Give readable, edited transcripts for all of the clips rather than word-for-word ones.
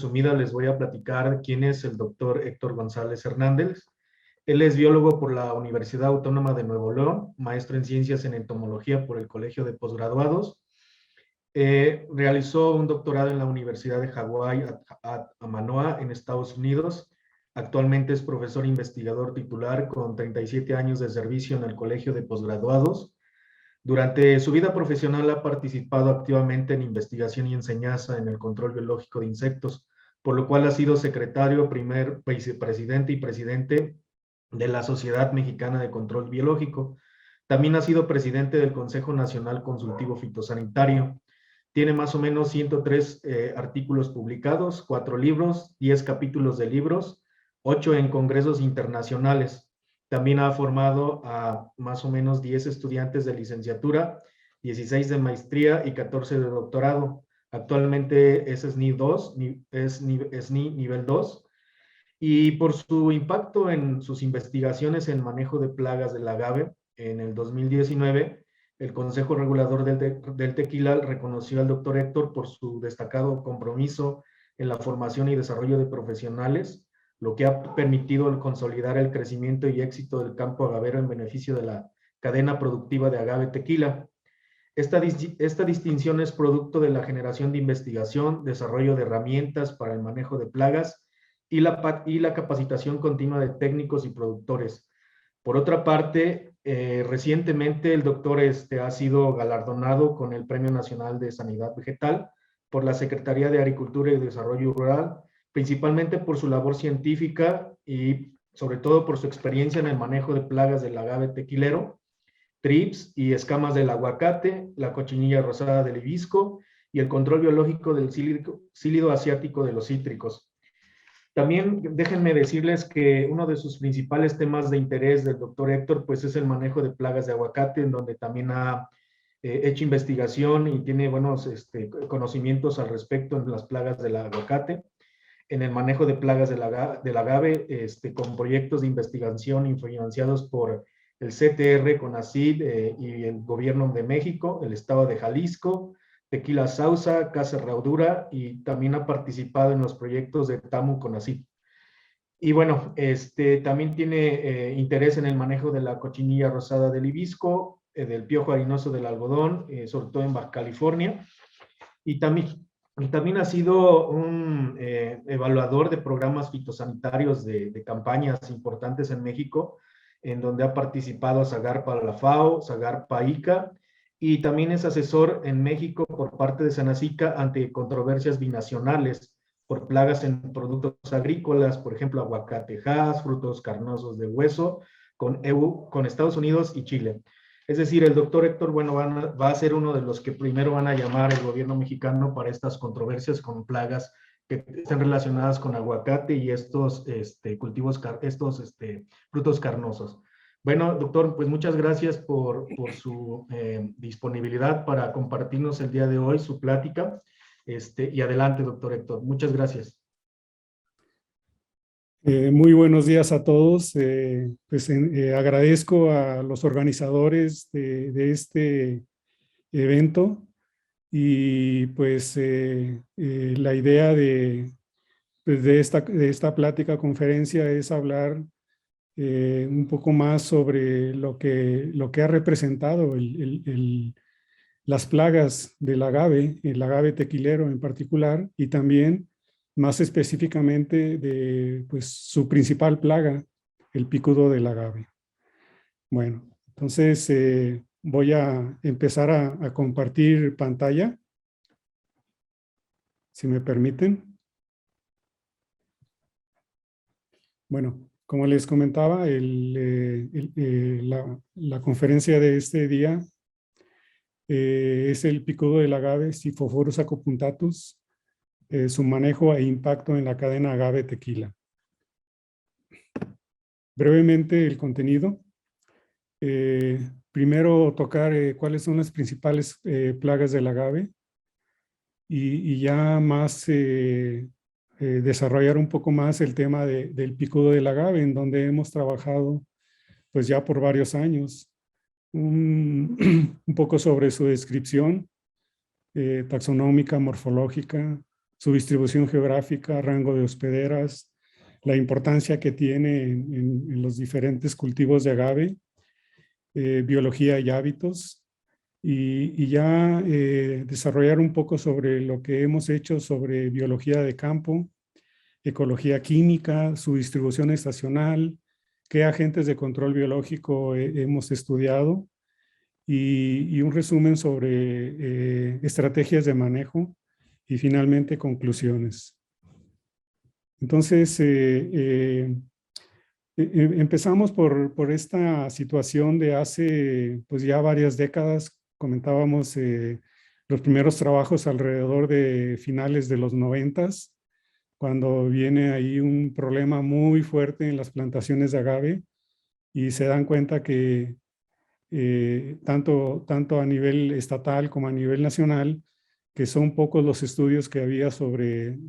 resumida les voy a platicar quién es el doctor Héctor González Hernández. Él es biólogo por la Universidad Autónoma de Nuevo León, maestro en ciencias en entomología por el Colegio de Posgraduados. Realizó un doctorado en la Universidad de Hawái a Manoa, en Estados Unidos. Actualmente es profesor investigador titular con 37 años de servicio en el Colegio de Posgraduados. Durante su vida profesional ha participado activamente en investigación y enseñanza en el control biológico de insectos, por lo cual ha sido secretario, primer vicepresidente y presidente de la Sociedad Mexicana de Control Biológico. También ha sido presidente del Consejo Nacional Consultivo Fitosanitario. Tiene más o menos 103 artículos publicados, 4 libros, 10 capítulos de libros, 8 en congresos internacionales. También ha formado a más o menos 10 estudiantes de licenciatura, 16 de maestría y 14 de doctorado. Actualmente es SNI 2, es SNI nivel 2. Y por su impacto en sus investigaciones en manejo de plagas del agave, en el 2019, el Consejo Regulador del Tequila reconoció al doctor Héctor por su destacado compromiso en la formación y desarrollo de profesionales, lo que ha permitido consolidar el crecimiento y éxito del campo agavero en beneficio de la cadena productiva de agave tequila. Esta distinción es producto de la generación de investigación, desarrollo de herramientas para el manejo de plagas y la capacitación continua de técnicos y productores. Por otra parte, recientemente el doctor ha sido galardonado con el Premio Nacional de Sanidad Vegetal por la Secretaría de Agricultura y Desarrollo Rural, principalmente por su labor científica y sobre todo por su experiencia en el manejo de plagas del agave tequilero, trips y escamas del aguacate, la cochinilla rosada del hibisco y el control biológico del cílido asiático de los cítricos. También déjenme decirles que uno de sus principales temas de interés del doctor Héctor pues es el manejo de plagas de aguacate, en donde también ha hecho investigación y tiene buenos conocimientos al respecto en las plagas del aguacate, en el manejo de plagas del agave, con proyectos de investigación financiados por el CTR, CONACYT y el Gobierno de México, el Estado de Jalisco, Tequila Sauza, Casa Herradura, y también ha participado en los proyectos de TAMU CONACYT. Y bueno, también tiene interés en el manejo de la cochinilla rosada del hibisco, del piojo harinoso del algodón, sobre todo en Baja California, y también ha sido un evaluador de programas fitosanitarios de campañas importantes en México, en donde ha participado Zagarpa la FAO, Zagarpa ICA, y también es asesor en México por parte de Senacica ante controversias binacionales por plagas en productos agrícolas, por ejemplo, aguacatejas, frutos carnosos de hueso, con Estados Unidos y Chile. Es decir, el doctor Héctor, bueno, va a ser uno de los que primero van a llamar al gobierno mexicano para estas controversias con plagas que están relacionadas con aguacate y estos frutos carnosos. Bueno, doctor, pues muchas gracias por su disponibilidad para compartirnos el día de hoy su plática. Y adelante, doctor Héctor. Muchas gracias. Muy buenos días a todos. Agradezco a los organizadores de este evento y pues la idea pues, de esta plática conferencia es hablar un poco más sobre lo que ha representado las plagas del agave, el agave tequilero en particular, y también más específicamente de pues, su principal plaga, el picudo del agave. Bueno, entonces voy a empezar a compartir pantalla, si me permiten. Bueno, como les comentaba, la conferencia de este día es el picudo del agave, Siphophorus acopuntatus, su manejo e impacto en la cadena agave tequila. Brevemente el contenido. Primero tocar cuáles son las principales plagas del agave y ya más desarrollar un poco más el tema del picudo del agave, en donde hemos trabajado pues ya por varios años. Un poco sobre su descripción taxonómica, morfológica, su distribución geográfica, rango de hospederas, la importancia que tiene en los diferentes cultivos de agave, biología y hábitos, y ya desarrollar un poco sobre lo que hemos hecho sobre biología de campo, ecología química, su distribución estacional, qué agentes de control biológico hemos estudiado, y un resumen sobre estrategias de manejo y finalmente conclusiones. Entonces, empezamos por esta situación de hace pues ya varias décadas. Comentábamos los primeros trabajos alrededor de finales de los 90s, cuando viene ahí un problema muy fuerte en las plantaciones de agave y se dan cuenta que tanto a nivel estatal como a nivel nacional, que son pocos los estudios que había sobre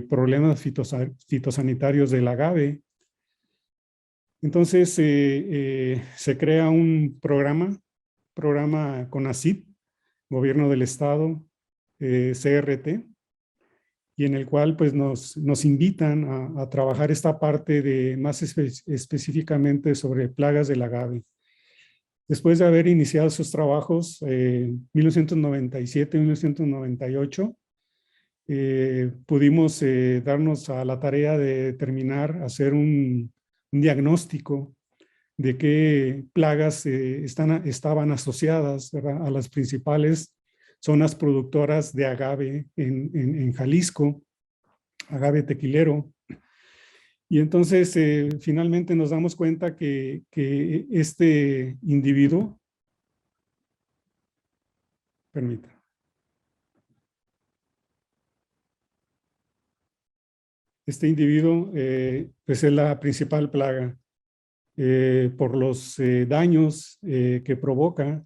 problemas fitosanitarios del agave. Entonces se crea un programa CONACYT, Gobierno del Estado, CRT, y en el cual pues nos invitan a trabajar esta parte de más específicamente sobre plagas del agave. Después de haber iniciado sus trabajos en 1997-1998, pudimos darnos a la tarea de determinar, hacer un diagnóstico de qué plagas estaban asociadas, ¿verdad?, a las principales zonas productoras de agave en Jalisco, agave tequilero. Y entonces finalmente nos damos cuenta que este individuo, permita, este individuo pues es la principal plaga por los daños que provoca,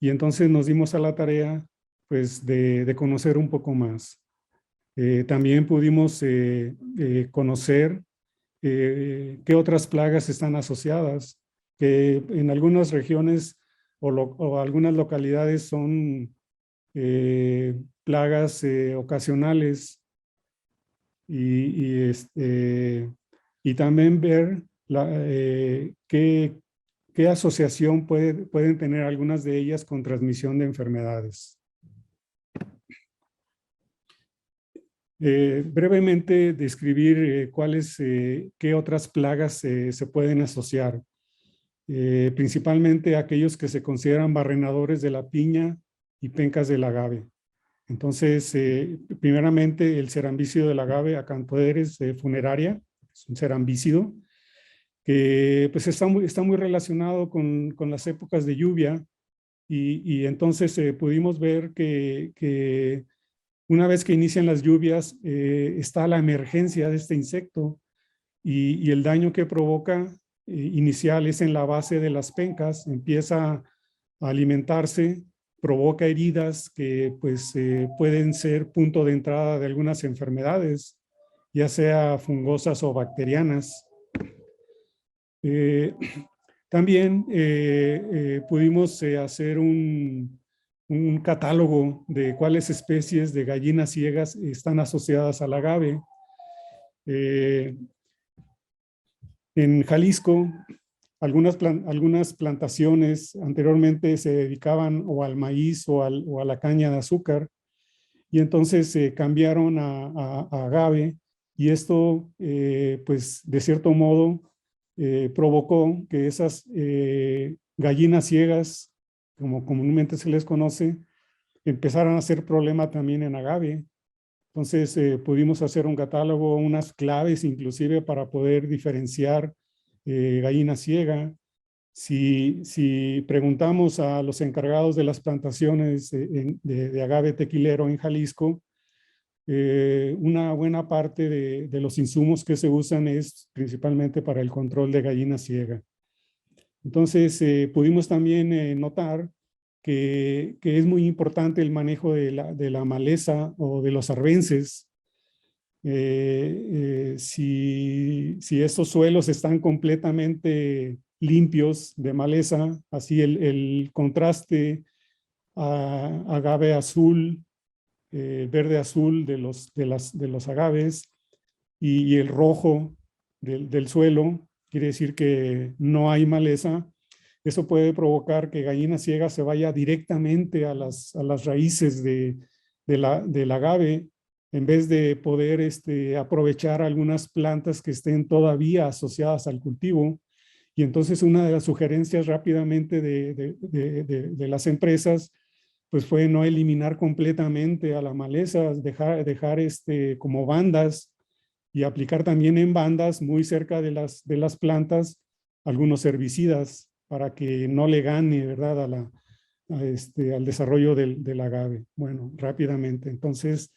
y entonces nos dimos a la tarea pues de conocer un poco más. También pudimos conocer qué otras plagas están asociadas, que en algunas regiones o algunas localidades son plagas ocasionales, y también ver qué asociación pueden tener algunas de ellas con transmisión de enfermedades. Brevemente describir qué otras plagas se pueden asociar. Principalmente aquellos que se consideran barrenadores de la piña y pencas del agave. Entonces, primeramente el cerambícido del agave, Acanthoderes funeraria, es un cerambícido que pues está muy relacionado con las épocas de lluvia, y entonces pudimos ver que una vez que inician las lluvias está la emergencia de este insecto, y el daño que provoca inicial es en la base de las pencas, empieza a alimentarse, provoca heridas que pues pueden ser punto de entrada de algunas enfermedades, ya sea fungosas o bacterianas. También pudimos hacer un catálogo de cuáles especies de gallinas ciegas están asociadas al agave. En Jalisco, algunas plantaciones anteriormente se dedicaban o al maíz o a la caña de azúcar, y entonces se cambiaron a agave, y esto pues de cierto modo provocó que esas gallinas ciegas, como comúnmente se les conoce, empezaran a ser problema también en agave. Entonces pudimos hacer un catálogo, unas claves inclusive para poder diferenciar gallina ciega. Si preguntamos a los encargados de las plantaciones de agave tequilero en Jalisco, una buena parte de los insumos que se usan es principalmente para el control de gallina ciega. Entonces pudimos también notar que es muy importante el manejo de la maleza o de los arbences. Si estos suelos están completamente limpios de maleza, así el contraste a agave azul verde azul de los agaves y el rojo del suelo, quiere decir que no hay maleza. Eso puede provocar que gallina ciega se vaya directamente a las raíces del agave, en vez de poder aprovechar algunas plantas que estén todavía asociadas al cultivo. Y entonces una de las sugerencias rápidamente de las empresas pues fue no eliminar completamente a la maleza, dejar como bandas y aplicar también en bandas muy cerca de las plantas algunos herbicidas para que no le gane, ¿verdad?, al desarrollo del agave. Bueno, rápidamente. Entonces,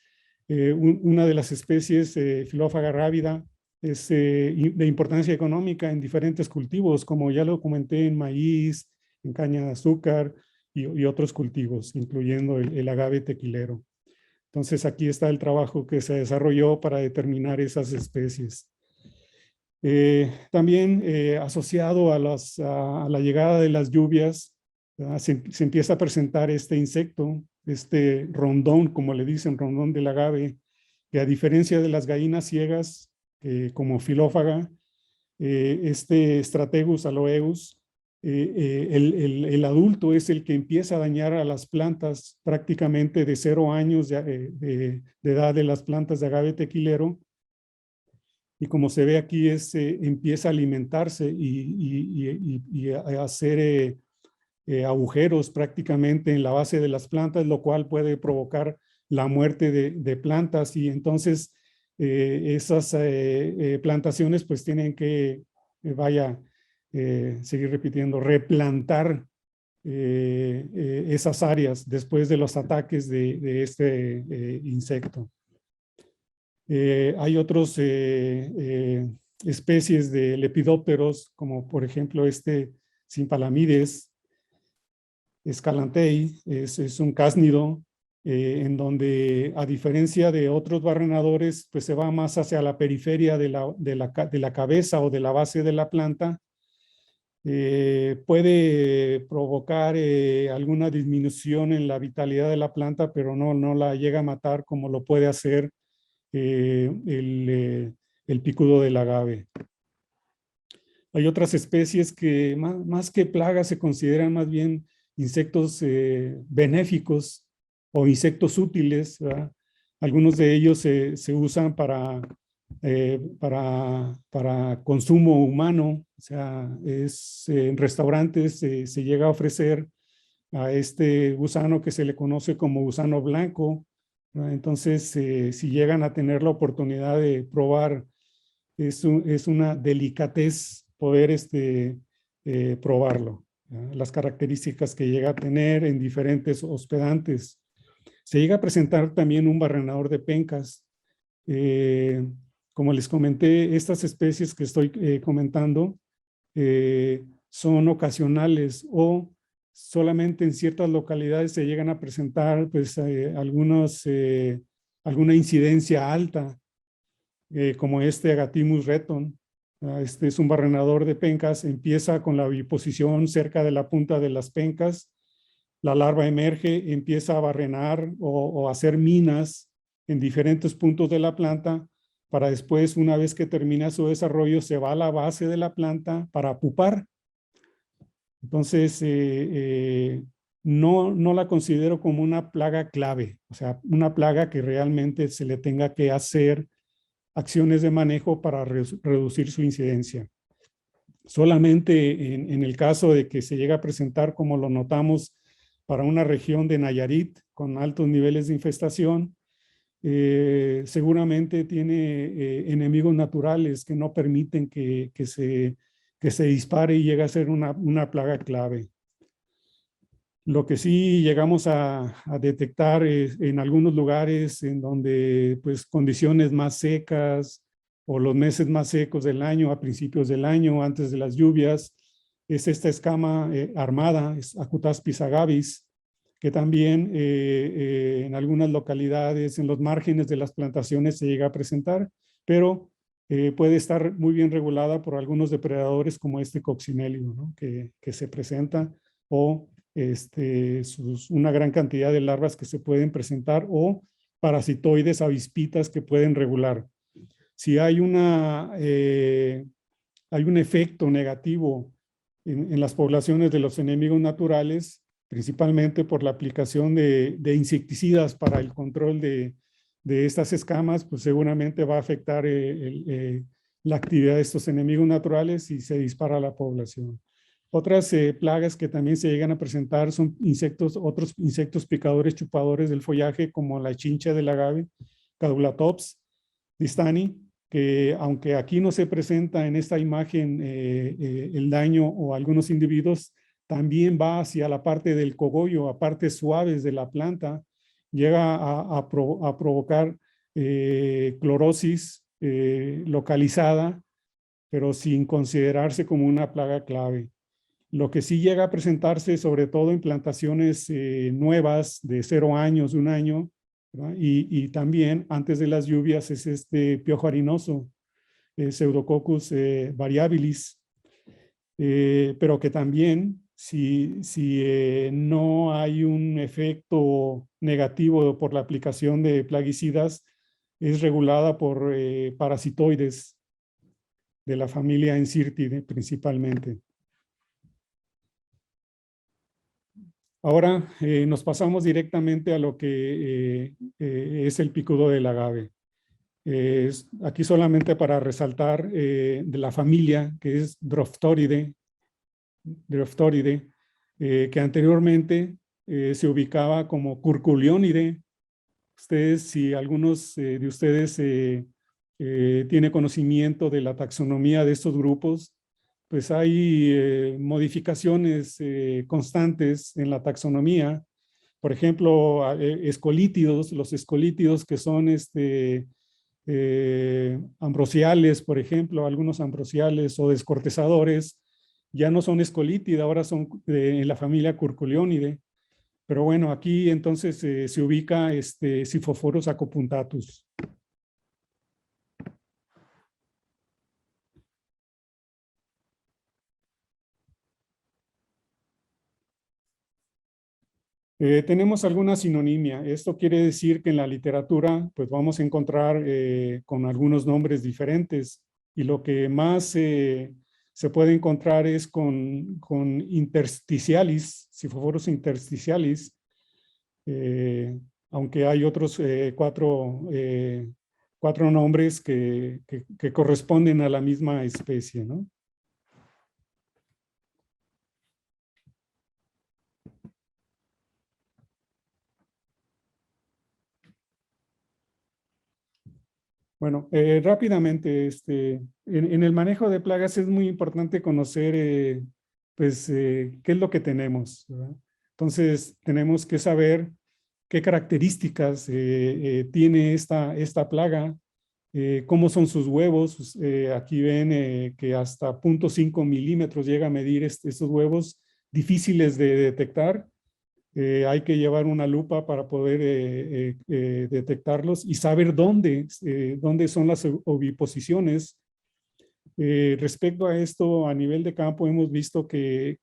una de las especies, Filófaga rávida, es de importancia económica en diferentes cultivos, como ya lo comenté, en maíz, en caña de azúcar y otros cultivos, incluyendo el agave tequilero. Entonces, aquí está el trabajo que se desarrolló para determinar esas especies. También asociado a la llegada de las lluvias, se empieza a presentar este insecto, este rondón, como le dicen, rondón del agave, que a diferencia de las gallinas ciegas, como Filófaga, este Strategus aloeus, el adulto es el que empieza a dañar a las plantas prácticamente de 0 años de edad de las plantas de agave tequilero. Y como se ve aquí, empieza a alimentarse y a hacer agujeros prácticamente en la base de las plantas, lo cual puede provocar la muerte de plantas. Y entonces esas plantaciones pues tienen que, seguir repitiendo, replantar esas áreas después de los ataques de este insecto. Hay otras especies de lepidópteros, como por ejemplo Sympalamides escalantei, es un cásnido en donde, a diferencia de otros barrenadores, pues se va más hacia la periferia de la cabeza o de la base de la planta. Puede provocar alguna disminución en la vitalidad de la planta, pero no la llega a matar como lo puede hacer el picudo del agave. Hay otras especies que más que plagas se consideran más bien insectos benéficos o insectos útiles, ¿verdad? Algunos de ellos se usan para consumo humano, o sea, en restaurantes se llega a ofrecer a este gusano que se le conoce como gusano blanco, ¿verdad? Entonces, si llegan a tener la oportunidad de probar, es una delicatez poder probarlo, ¿verdad? Las características que llega a tener en diferentes hospedantes. Se llega a presentar también un barrenador de pencas. Como les comenté, estas especies que estoy comentando son ocasionales o solamente en ciertas localidades se llegan a presentar pues, alguna incidencia alta, como Agathimus reton. Este es un barrenador de pencas, empieza con la oviposición cerca de la punta de las pencas, la larva emerge, empieza a barrenar o hacer minas en diferentes puntos de la planta, para después, una vez que termina su desarrollo, se va a la base de la planta para pupar. Entonces, no la considero como una plaga clave, o sea, una plaga que realmente se le tenga que hacer acciones de manejo para reducir su incidencia. Solamente en el caso de que se llegue a presentar, como lo notamos, para una región de Nayarit con altos niveles de infestación, seguramente tiene enemigos naturales que no permiten que se dispare y llegue a ser una plaga clave. Lo que sí llegamos a detectar en algunos lugares en donde pues condiciones más secas o los meses más secos del año, a principios del año, antes de las lluvias, es esta escama armada, es Acutaspis agavis, que también en algunas localidades, en los márgenes de las plantaciones se llega a presentar, pero puede estar muy bien regulada por algunos depredadores como coccinellio, ¿no? que se presenta, o una gran cantidad de larvas que se pueden presentar, o parasitoides, avispitas que pueden regular. Si hay un efecto negativo en las poblaciones de los enemigos naturales, principalmente por la aplicación de insecticidas para el control de estas escamas, pues seguramente va a afectar la actividad de estos enemigos naturales y se dispara la población. Otras plagas que también se llegan a presentar son otros insectos picadores chupadores del follaje, como la chincha del agave, Cadulatops distani, que aunque aquí no se presenta en esta imagen el daño o algunos individuos, también va hacia la parte del cogollo, a partes suaves de la planta, llega a provocar clorosis localizada, pero sin considerarse como una plaga clave. Lo que sí llega a presentarse, sobre todo en plantaciones nuevas de 0 años, 1 año, y también antes de las lluvias, es este piojo harinoso, Pseudococcus variabilis, pero que también si no hay un efecto negativo por la aplicación de plaguicidas, es regulada por parasitoides de la familia Encyrtidae principalmente. Ahora nos pasamos directamente a lo que es el picudo del agave. Aquí solamente para resaltar de la familia que es Drophtolidae, que anteriormente se ubicaba como Curculionidae. Ustedes, si algunos de ustedes tienen conocimiento de la taxonomía de estos grupos, pues hay modificaciones constantes en la taxonomía. Por ejemplo, escolítidos, los escolítidos que son ambrosiales, por ejemplo, algunos ambrosiales o descortezadores, ya no son escolítidos, ahora son en la familia Curculionidae. Pero bueno, aquí entonces se ubica Siphophorus acopuntatus. Tenemos alguna sinonimia. Esto quiere decir que en la literatura pues vamos a encontrar con algunos nombres diferentes, y lo que más se puede encontrar es con interstitialis, Siphophorus interstitialis, aunque hay otros 4 nombres que corresponden a la misma especie, ¿no? Bueno, rápidamente, en el manejo de plagas es muy importante conocer, pues, qué es lo que tenemos, ¿verdad? Entonces, tenemos que saber qué características tiene esta plaga, cómo son sus huevos. Aquí ven que hasta 0.5 milímetros llega a medir estos huevos, difíciles de detectar. Hay que llevar una lupa para poder detectarlos y saber dónde son las oviposiciones. Respecto a esto, a nivel de campo, hemos visto que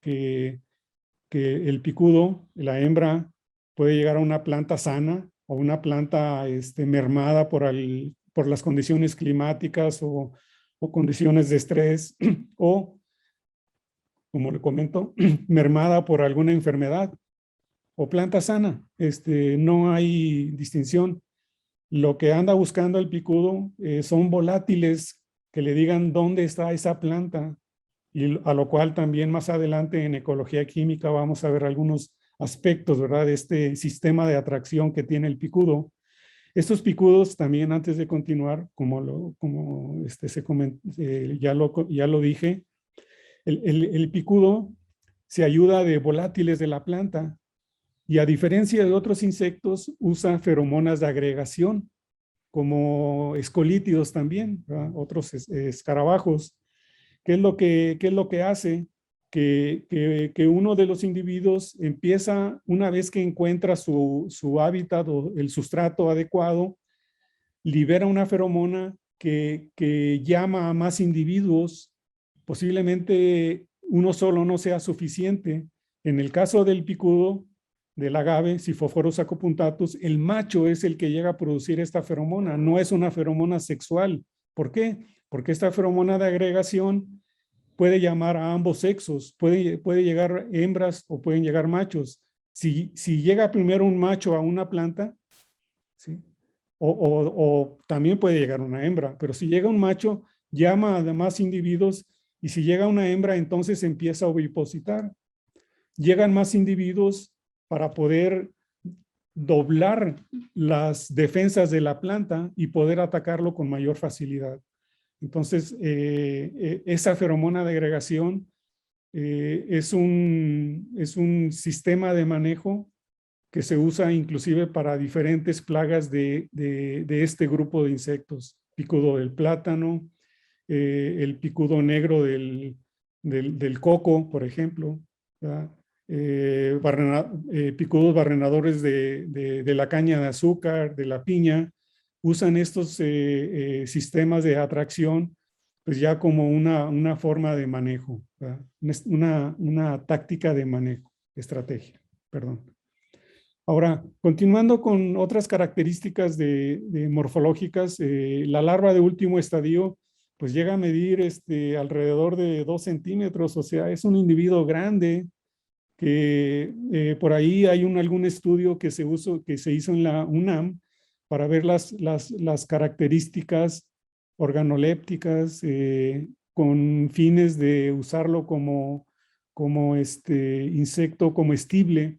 el picudo, la hembra, puede llegar a una planta sana o una planta mermada por las condiciones climáticas o condiciones de estrés o, como le comento, mermada por alguna enfermedad. O planta sana, no hay distinción. Lo que anda buscando el picudo son volátiles que le digan dónde está esa planta, y a lo cual también más adelante en ecología química vamos a ver algunos aspectos, ¿verdad?, de este sistema de atracción que tiene el picudo. Estos picudos también, antes de continuar, ya lo dije, el picudo se ayuda de volátiles de la planta. Y a diferencia de otros insectos, usa feromonas de agregación, como escolítidos también, ¿verdad? Otros escarabajos. ¿Qué es lo que hace? Que uno de los individuos empieza, una vez que encuentra su hábitat o el sustrato adecuado, libera una feromona que llama a más individuos. Posiblemente uno solo no sea suficiente. En el caso del picudo, del agave, Siphophorus saccopuntatus, el macho es el que llega a producir esta feromona, no es una feromona sexual. ¿Por qué? Porque esta feromona de agregación puede llamar a ambos sexos, puede llegar hembras o pueden llegar machos. Si llega primero un macho a una planta, ¿sí? O también puede llegar una hembra, pero si llega un macho, llama a demás individuos, y si llega una hembra, entonces empieza a ovipositar. Llegan más individuos para poder doblar las defensas de la planta y poder atacarlo con mayor facilidad. Entonces, esa feromona de agregación es un sistema de manejo que se usa inclusive para diferentes plagas de este grupo de insectos. Picudo del plátano, el picudo negro del coco, por ejemplo, picudos barrenadores de la caña de azúcar, de la piña, usan estos sistemas de atracción pues ya como una forma de manejo, una táctica de manejo, estrategia, perdón. Ahora, continuando con otras características morfológicas, la larva de último estadio pues llega a medir alrededor de 2 centímetros, o sea, es un individuo grande que por ahí hay algún estudio que se hizo en la UNAM para ver las características organolépticas con fines de usarlo como insecto comestible.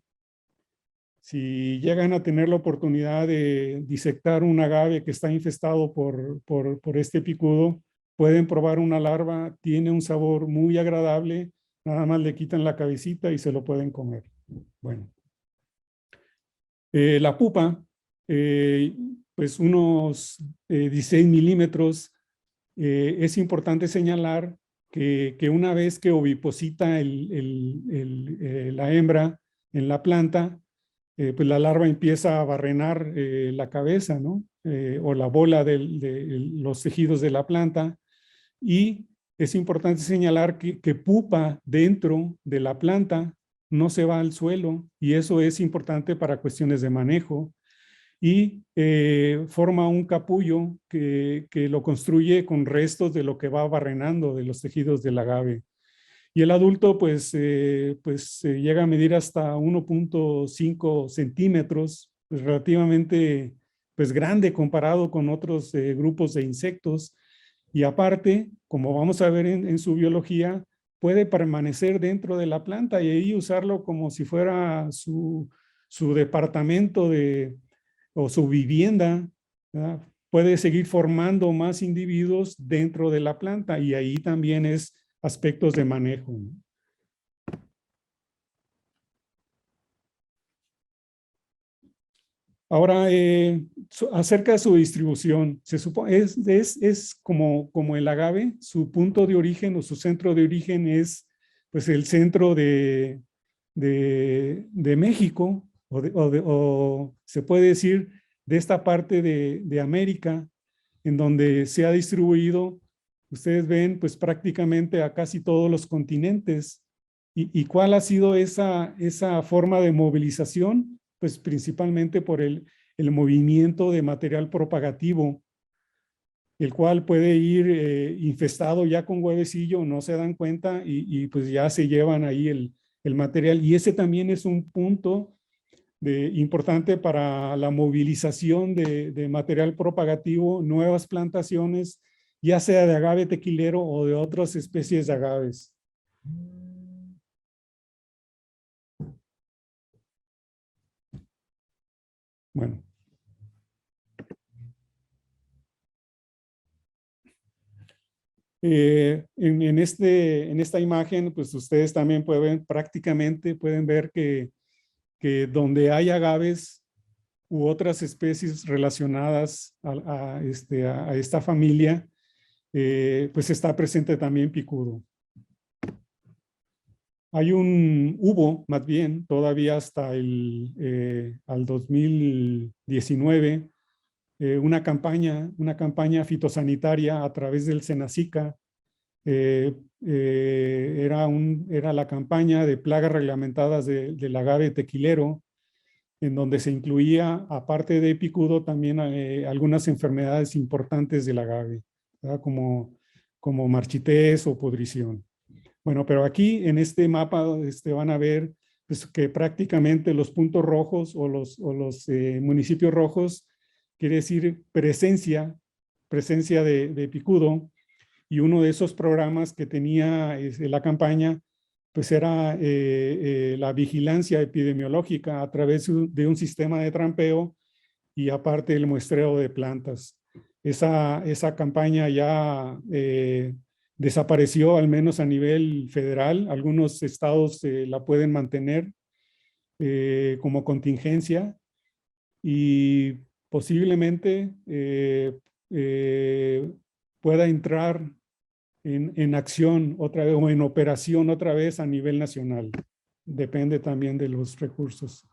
Si llegan a tener la oportunidad de disectar un agave que está infestado por este picudo, pueden probar una larva, tiene un sabor muy agradable, nada más le quitan la cabecita y se lo pueden comer. Bueno. La pupa, pues unos 16 milímetros. Es importante señalar que una vez que oviposita la hembra en la planta, pues la larva empieza a barrenar la cabeza, ¿no? O la bola de los tejidos de la planta. Y es importante señalar que pupa dentro de la planta, no se va al suelo, y eso es importante para cuestiones de manejo. Y forma un capullo que lo construye con restos de lo que va barrenando de los tejidos del agave. Y el adulto pues llega a medir hasta 1.5 centímetros, pues relativamente pues grande comparado con otros grupos de insectos. Y aparte, como vamos a ver en su biología, puede permanecer dentro de la planta y ahí usarlo como si fuera su departamento o su vivienda, ¿verdad? Puede seguir formando más individuos dentro de la planta y ahí también es aspectos de manejo. Ahora, acerca de su distribución, se supone, es como el agave, su punto de origen o su centro de origen es pues el centro de México, o se puede decir de esta parte de América, en donde se ha distribuido, ustedes ven pues prácticamente a casi todos los continentes. ¿Y cuál ha sido esa forma de movilización? Pues principalmente por el movimiento de material propagativo, el cual puede ir infestado ya con huevecillo, no se dan cuenta y pues ya se llevan ahí el material. Y ese también es un punto importante para la movilización de material propagativo, nuevas plantaciones, ya sea de agave tequilero o de otras especies de agaves. Bueno. En esta imagen, pues ustedes también prácticamente pueden ver que donde hay agaves u otras especies relacionadas a esta familia, pues está presente también picudo. Hubo más bien, todavía hasta al 2019, una campaña fitosanitaria a través del Senacica. Era la campaña de plagas reglamentadas del agave tequilero, en donde se incluía, aparte de picudo, también algunas enfermedades importantes del agave, ¿verdad? Como marchitez o pudrición. Bueno, pero aquí en este mapa van a ver pues, que prácticamente los puntos rojos o los municipios rojos quiere decir presencia de picudo, y uno de esos programas que tenía la campaña pues era la vigilancia epidemiológica a través de un sistema de trampeo y aparte el muestreo de plantas. Esa campaña ya desapareció, al menos a nivel federal. Algunos estados la pueden mantener como contingencia y posiblemente pueda entrar en acción otra vez o en operación otra vez a nivel nacional. Depende también de los recursos.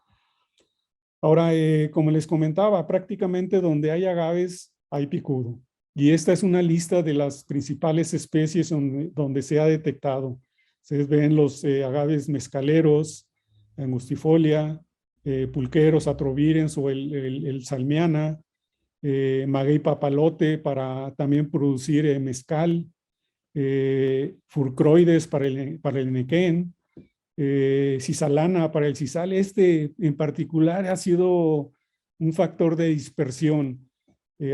Ahora, como les comentaba, prácticamente donde hay agaves hay picudo. Y esta es una lista de las principales especies donde se ha detectado. Ustedes ven los agaves mezcaleros, angustifolia, pulqueros, atrovirens o el salmiana, maguey papalote para también producir mezcal, furcroides para el nequén, cisalana para el sisal. Este en particular ha sido un factor de dispersión.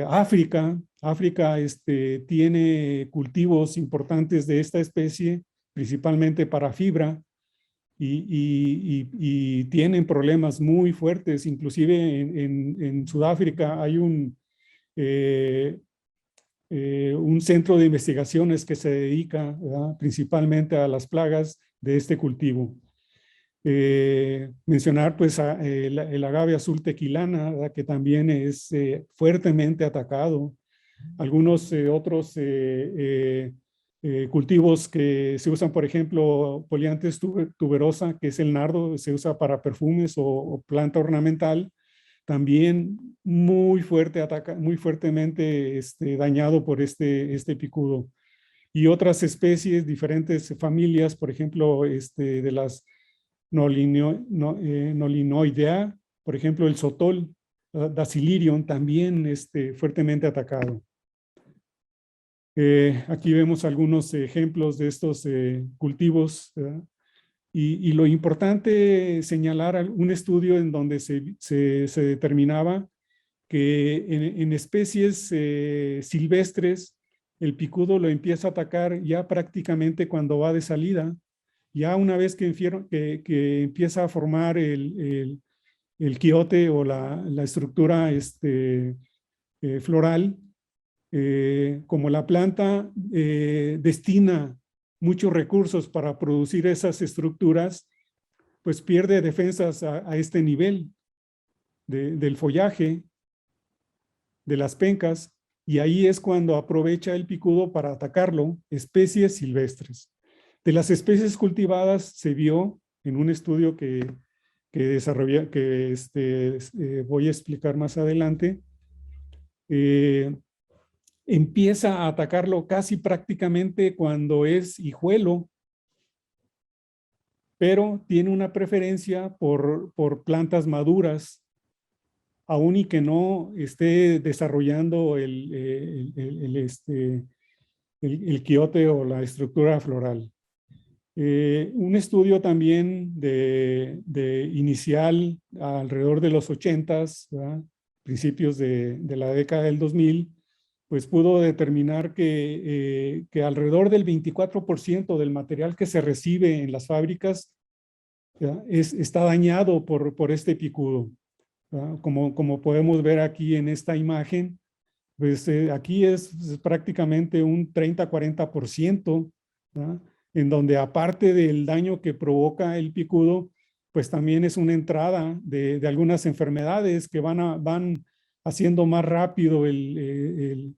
África tiene cultivos importantes de esta especie, principalmente para fibra, y tienen problemas muy fuertes. Inclusive en Sudáfrica hay un centro de investigaciones que se dedica, ¿verdad?, principalmente a las plagas de este cultivo. Mencionar pues el agave azul tequilana, ¿verdad?, que también es fuertemente atacado. Algunos otros cultivos que se usan, por ejemplo, Polianthes tuberosa, que es el nardo, se usa para perfumes o planta ornamental, también muy fuertemente dañado por este picudo. Y otras especies, diferentes familias, por ejemplo, de las Nolinoidea, por ejemplo, el sotol, Dacilirium, también fuertemente atacado. Aquí vemos algunos ejemplos de estos cultivos, ¿verdad? Y lo importante es señalar un estudio en donde se determinaba que en especies silvestres el picudo lo empieza a atacar ya prácticamente cuando va de salida. Ya una vez que empieza a formar el quiote o la estructura floral, como la planta destina muchos recursos para producir esas estructuras, pues pierde defensas a este nivel del follaje, de las pencas, y ahí es cuando aprovecha el picudo para atacarlo, especies silvestres. De las especies cultivadas se vio en un estudio que desarrollé, que voy a explicar más adelante, empieza a atacarlo casi prácticamente cuando es hijuelo, pero tiene una preferencia por plantas maduras, aún y que no esté desarrollando el quiote o la estructura floral. Un estudio también de inicial alrededor de los 80s, ¿verdad?, principios de la década del 2000, pues pudo determinar que alrededor del 24% del material que se recibe en las fábricas, ¿verdad?, está dañado por este picudo. Como podemos ver aquí en esta imagen, pues aquí es prácticamente un 30-40%, ¿verdad?, en donde aparte del daño que provoca el picudo, pues también es una entrada de algunas enfermedades que van haciendo más rápido el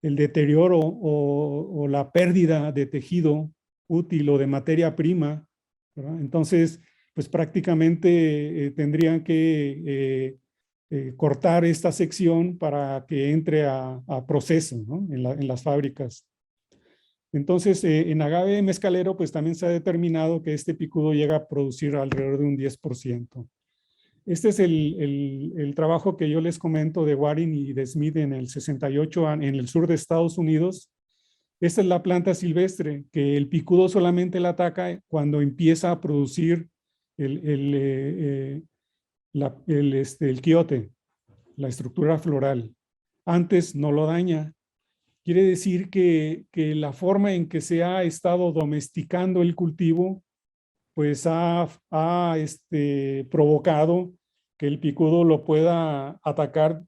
deterioro o la pérdida de tejido útil o de materia prima, ¿verdad? Entonces, pues prácticamente tendrían que cortar esta sección para que entre a proceso, ¿no?, en las fábricas. Entonces, en agave mezcalero, pues también se ha determinado que este picudo llega a producir alrededor de un 10%. Este es el trabajo que yo les comento de Waring y de Smith en el 68 en el sur de Estados Unidos. Esta es la planta silvestre que el picudo solamente la ataca cuando empieza a producir el quiote, la estructura floral. Antes no lo daña. Quiere decir que la forma en que se ha estado domesticando el cultivo pues ha provocado que el picudo lo pueda atacar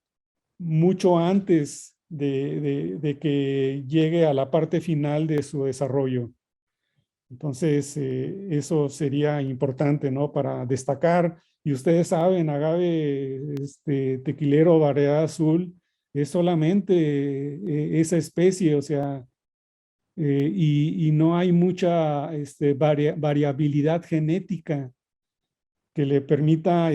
mucho antes de que llegue a la parte final de su desarrollo. Entonces, eso sería importante, ¿no? Para destacar. Y ustedes saben, agave tequilero variedad azul es solamente esa especie, o sea, y no hay mucha variabilidad genética que le permita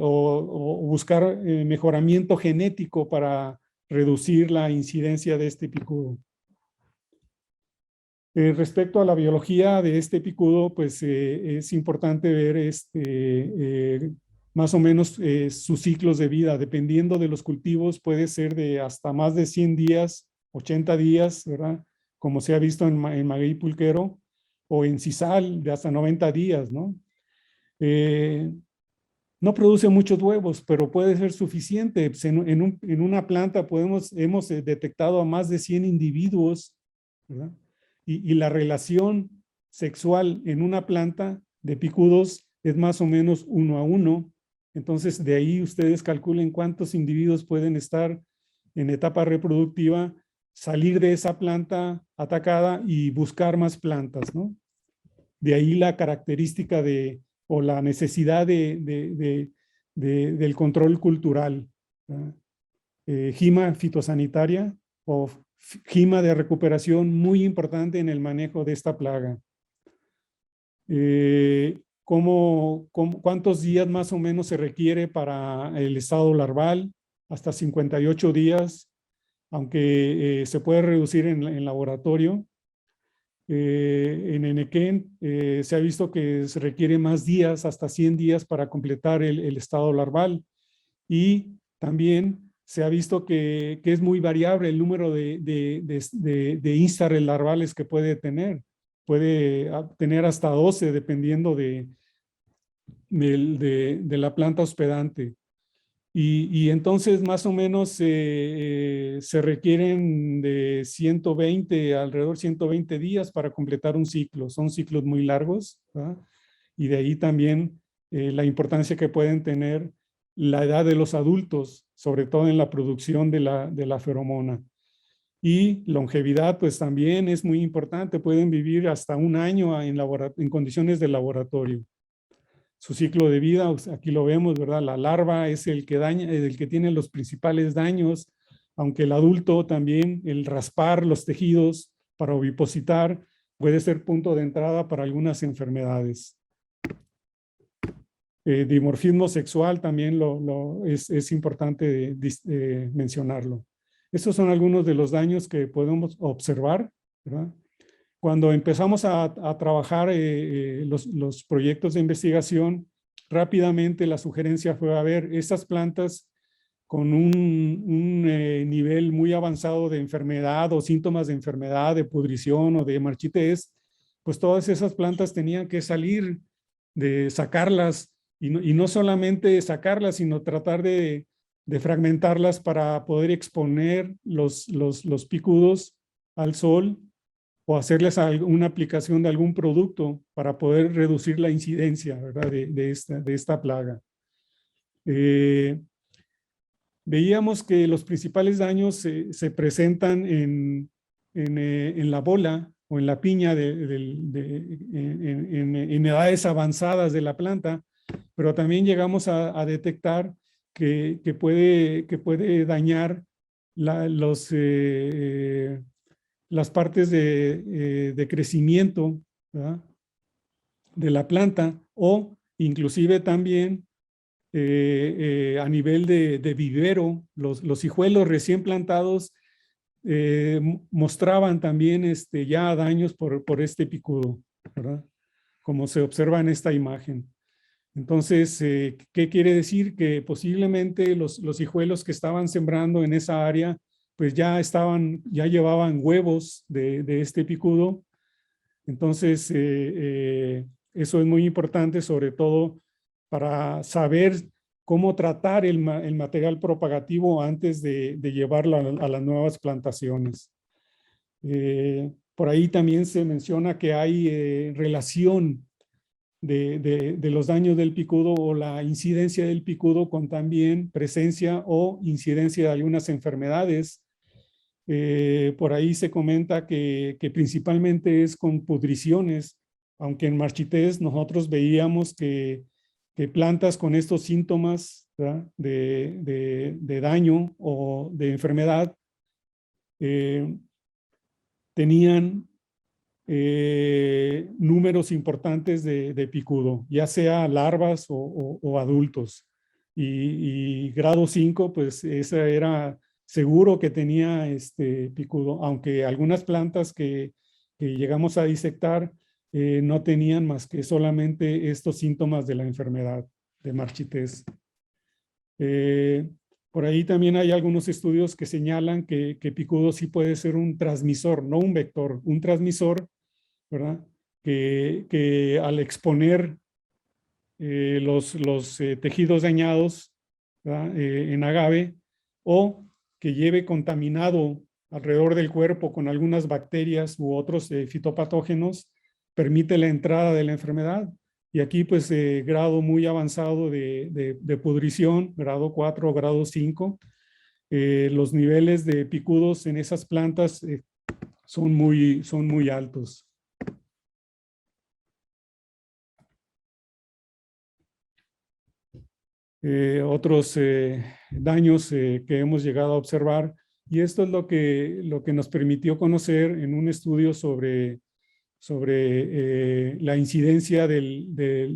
o buscar mejoramiento genético para reducir la incidencia de este picudo. Respecto a la biología de este picudo, pues es importante ver más o menos sus ciclos de vida. Dependiendo de los cultivos, puede ser de hasta más de 100 días, 80 días, ¿verdad? Como se ha visto en maguey pulquero, o en sisal de hasta 90 días, ¿no? No produce muchos huevos, pero puede ser suficiente. Pues en una planta hemos detectado a más de 100 individuos, ¿verdad? Y la relación sexual en una planta de picudos es más o menos 1 a 1. Entonces, de ahí ustedes calculen cuántos individuos pueden estar en etapa reproductiva, salir de esa planta atacada y buscar más plantas, ¿no? De ahí la característica o la necesidad del control cultural. Gima fitosanitaria o gima de recuperación muy importante en el manejo de esta plaga. ¿Cuántos días más o menos se requiere para el estado larval? Hasta 58 días, aunque se puede reducir en laboratorio. En Enequén se ha visto que se requiere más días, hasta 100 días para completar el estado larval. Y también se ha visto que es muy variable el número de instares larvales que puede tener. Puede tener hasta 12 dependiendo de la planta hospedante. Y entonces más o menos se requieren de 120, alrededor de 120 días para completar un ciclo. Son ciclos muy largos, ¿verdad? Y de ahí también la importancia que pueden tener la edad de los adultos, sobre todo en la producción de la feromona. Y longevidad, pues también es muy importante. Pueden vivir hasta un año en condiciones de laboratorio. Su ciclo de vida, aquí lo vemos, ¿verdad? La larva es el que daña, el que tiene los principales daños, aunque el adulto también, el raspar los tejidos para ovipositar, puede ser punto de entrada para algunas enfermedades. Dimorfismo sexual también es importante mencionarlo. Estos son algunos de los daños que podemos observar, ¿verdad? Cuando empezamos a trabajar los proyectos de investigación, rápidamente la sugerencia fue, a ver, estas plantas con un nivel muy avanzado de enfermedad o síntomas de enfermedad, de pudrición o de marchitez, pues todas esas plantas tenían que salir, de sacarlas, y no solamente sacarlas, sino tratar de fragmentarlas para poder exponer los picudos al sol o hacerles una aplicación de algún producto para poder reducir la incidencia, ¿verdad? de esta plaga. Veíamos que los principales daños se presentan en la bola o en la piña en edades avanzadas de la planta, pero también llegamos a detectar que puede dañar las partes de crecimiento, ¿verdad? De la planta, o inclusive también a nivel de vivero, los hijuelos recién plantados mostraban también ya daños por este picudo, ¿verdad? Como se observa en esta imagen. Entonces, ¿qué quiere decir? Que posiblemente los hijuelos que estaban sembrando en esa área, pues ya llevaban huevos de este picudo. Entonces, eso es muy importante, sobre todo para saber cómo tratar el material propagativo antes de llevarlo a las nuevas plantaciones. Por ahí también se menciona que hay relación de los daños del picudo o la incidencia del picudo con también presencia o incidencia de algunas enfermedades. Por ahí se comenta que principalmente es con pudriciones, aunque en marchités nosotros veíamos que plantas con estos síntomas, ¿verdad?, de daño o de enfermedad tenían números importantes de picudo, ya sea larvas o adultos. Y grado 5, pues esa era seguro que tenía picudo, aunque algunas plantas que llegamos a disectar no tenían más que solamente estos síntomas de la enfermedad de marchités. Por ahí también hay algunos estudios que señalan que picudo sí puede ser un transmisor, no un vector, un transmisor, ¿verdad? Que al exponer los tejidos dañados, en agave, o que lleve contaminado alrededor del cuerpo con algunas bacterias u otros fitopatógenos, permite la entrada de la enfermedad. Y aquí pues grado muy avanzado de pudrición, grado 4 o grado 5, los niveles de picudos en esas plantas son muy altos. Otros daños que hemos llegado a observar, y esto es lo que nos permitió conocer en un estudio sobre la incidencia de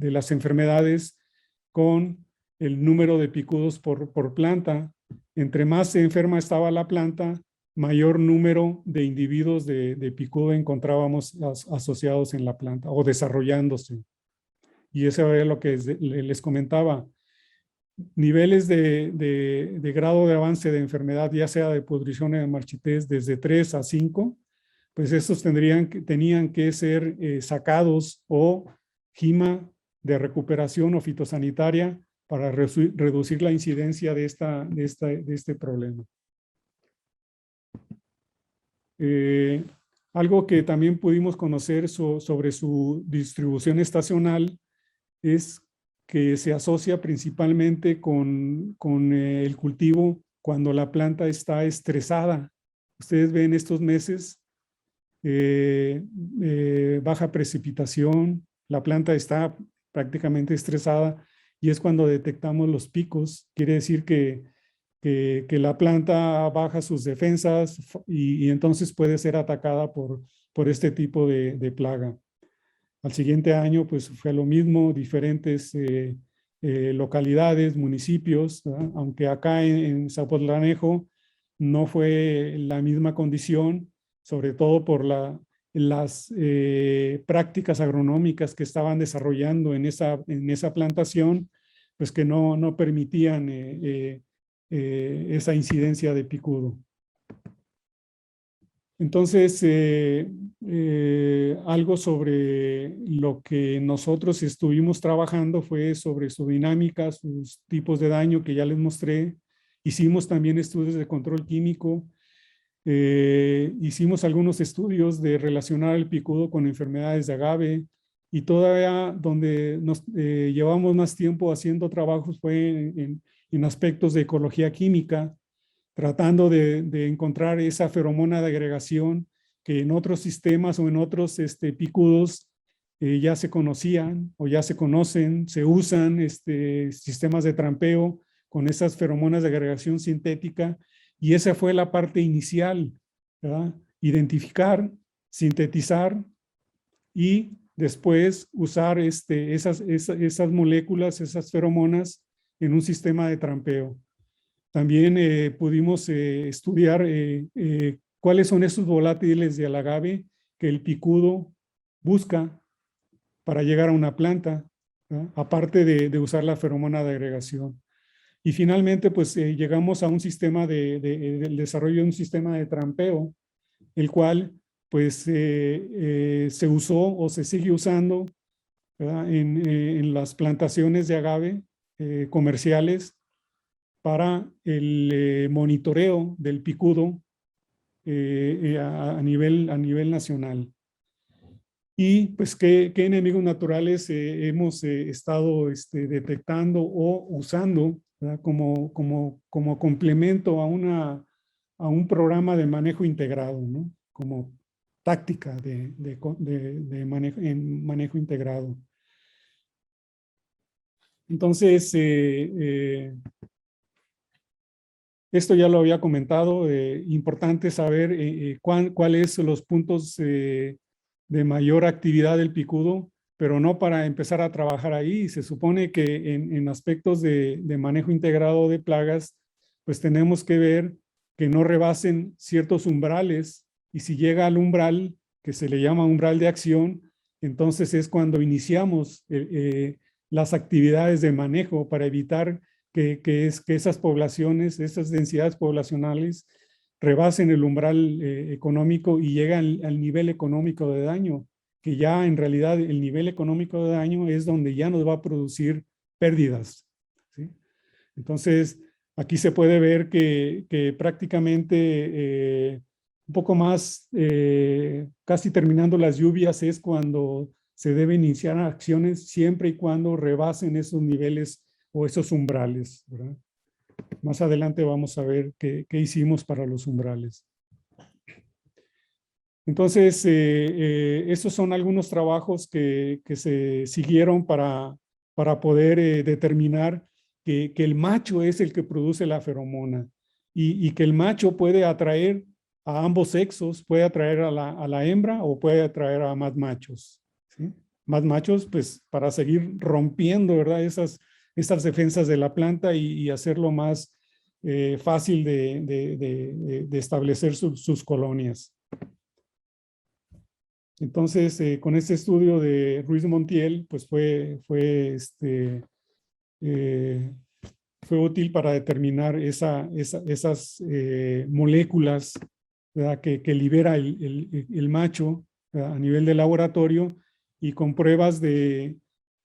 las enfermedades con el número de picudos por planta. Entre más enferma estaba la planta, mayor número de individuos de picudo encontrábamos asociados en la planta o desarrollándose. Y eso era lo que les comentaba. Niveles de grado de avance de enfermedad, ya sea de pudrición o de marchités, desde 3 a 5, pues estos tenían que ser sacados o gima de recuperación o fitosanitaria para reducir la incidencia de este problema. Algo que también pudimos conocer sobre su distribución estacional es que se asocia principalmente con el cultivo cuando la planta está estresada. Ustedes ven estos meses, baja precipitación, la planta está prácticamente estresada y es cuando detectamos los picos. Quiere decir que la planta baja sus defensas y entonces puede ser atacada por este tipo de plaga. Al siguiente año, pues fue lo mismo, diferentes localidades, municipios, ¿verdad? Aunque acá en Zapotlanejo no fue la misma condición, sobre todo por las prácticas agronómicas que estaban desarrollando en esa plantación, pues que no permitían esa incidencia de picudo. Entonces, algo sobre lo que nosotros estuvimos trabajando fue sobre su dinámica, sus tipos de daño que ya les mostré. Hicimos también estudios de control químico. Hicimos algunos estudios de relacionar el picudo con enfermedades de agave. Y todavía donde nos llevamos más tiempo haciendo trabajos fue en aspectos de ecología química, tratando de encontrar esa feromona de agregación que en otros sistemas o en otros picudos ya se conocían o ya se conocen, se usan sistemas de trampeo con esas feromonas de agregación sintética, y esa fue la parte inicial, ¿verdad? Identificar, sintetizar y después usar esas moléculas, esas feromonas en un sistema de trampeo. También pudimos estudiar cuáles son esos volátiles del agave que el picudo busca para llegar a una planta. ¿verdad? Aparte de usar la feromona de agregación. Y finalmente, pues llegamos a un sistema del desarrollo de un sistema de trampeo, el cual pues se usó o se sigue usando, ¿verdad? En las plantaciones de agave comerciales para el monitoreo del picudo a nivel nacional. Y pues qué enemigos naturales hemos estado detectando o usando, ¿verdad? Como complemento a un programa de manejo integrado, ¿no? Como táctica de manejo integrado. Entonces, esto ya lo había comentado, importante saber cuáles son los puntos de mayor actividad del picudo, pero no para empezar a trabajar ahí. Se supone que en aspectos de manejo integrado de plagas, pues tenemos que ver que no rebasen ciertos umbrales, y si llega al umbral, que se le llama umbral de acción, entonces es cuando iniciamos las actividades de manejo para evitar que esas poblaciones, esas densidades poblacionales rebasen el umbral económico y llegan al nivel económico de daño, que ya en realidad el nivel económico de daño es donde ya nos va a producir pérdidas, ¿sí? Entonces, aquí se puede ver que prácticamente un poco más, casi terminando las lluvias, es cuando se deben iniciar acciones siempre y cuando rebasen esos niveles o esos umbrales, ¿verdad? Más adelante vamos a ver qué hicimos para los umbrales. Entonces, estos son algunos trabajos que se siguieron para poder determinar que el macho es el que produce la feromona y que el macho puede atraer a ambos sexos, puede atraer a la hembra o puede atraer a más machos, ¿sí? Más machos, pues para seguir rompiendo, ¿verdad? Esas defensas de la planta y hacerlo más fácil de establecer sus colonias. Entonces, con este estudio de Ruiz Montiel, pues fue útil para determinar esas moléculas, ¿verdad? Que libera el macho, ¿verdad? A nivel de laboratorio, y con pruebas